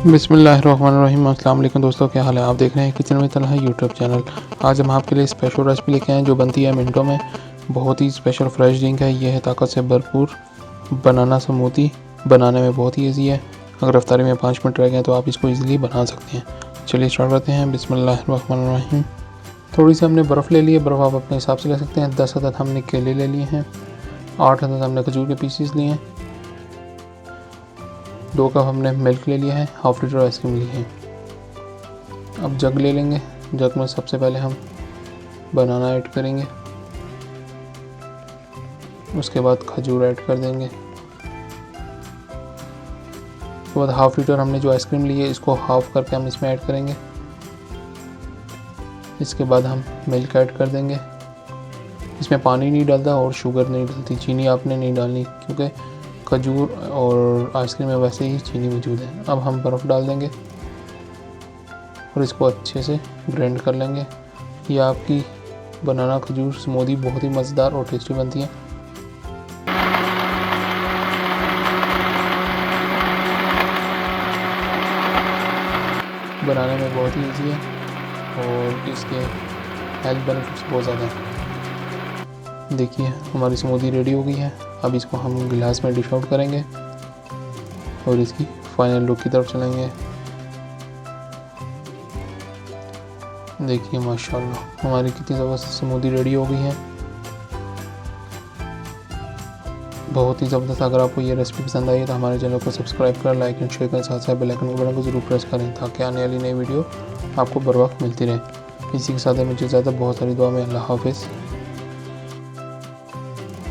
बिस्मिल्लाहिर्रहमानिर्रहीम। अस्सलाम वालेकुम दोस्तों, क्या हाल है। आप देख रहे हैं किचन में तलहा यूट्यूब चैनल। आज हम आपके लिए स्पेशल रेसिपी लेके आए हैं जो बनती है मिनटों में। बहुत ही स्पेशल फ्रेश ड्रिंक है। ये है ताकत से भरपूर बनाना स्मूदी। बनाने में बहुत ही ईजी है। अगर रफ्तारी में 5 मिनट रह गए तो आप इसको ईजिली बना सकते हैं। चलिए स्टार्ट करते हैं। बिस्मिल्लाहिर्रहमानिर्रहीम। थोड़ी सी हमने बर्फ़ ले ली है। बर्फ़ आप अपने हिसाब से ले सकते हैं। 10 अदद हमने केले ले लिए हैं। 8 अदद हमने खजूर के पीसीस लिए हैं। 2 कप हमने मिल्क ले लिया है। हाफ लीटर आइसक्रीम ली है। अब जग ले लेंगे। जग में सबसे पहले हम बनाना ऐड करेंगे। उसके बाद खजूर ऐड कर देंगे। उसके बाद हाफ लीटर हमने जो आइसक्रीम ली है इसको हाफ करके हम इसमें ऐड करेंगे। इसके बाद हम मिल्क ऐड कर देंगे। इसमें पानी नहीं डालता और शुगर नहीं डलती। चीनी आपने नहीं डालनी क्योंकि खजूर और आइसक्रीम में वैसे ही चीनी मौजूद है। अब हम बर्फ़ डाल देंगे और इसको अच्छे से ग्राइंड कर लेंगे। ये आपकी बनाना खजूर स्मूदी बहुत ही मज़ेदार और टेस्टी बनती है। बनाने में बहुत ही ईजी है और इसके हेल्थ बेनिफिट्स बहुत ज़्यादा हैं। देखिए हमारी स्मूदी रेडी हो गई है। अब इसको हम गिलास में डिश आउट करेंगे और इसकी फाइनल लुक की तरफ चलेंगे। देखिए माशाल्लाह हमारी कितनी ज़बरदस्त स्मूदी रेडी हो गई है। बहुत ही ज़बरदस्त। अगर आपको ये रेसिपी पसंद आई है तो हमारे चैनल को सब्सक्राइब करें, लाइक एंड शेयर करें, साथ साथ बेल आइकन के बटन को ज़रूर प्रेस करें ताकि आने वाली नई वीडियो आपको बर वक्त मिलती रहे। इसी के साथ मुझे ज़्यादा बहुत सारी दुआ में। अल्लाह हाफिज़।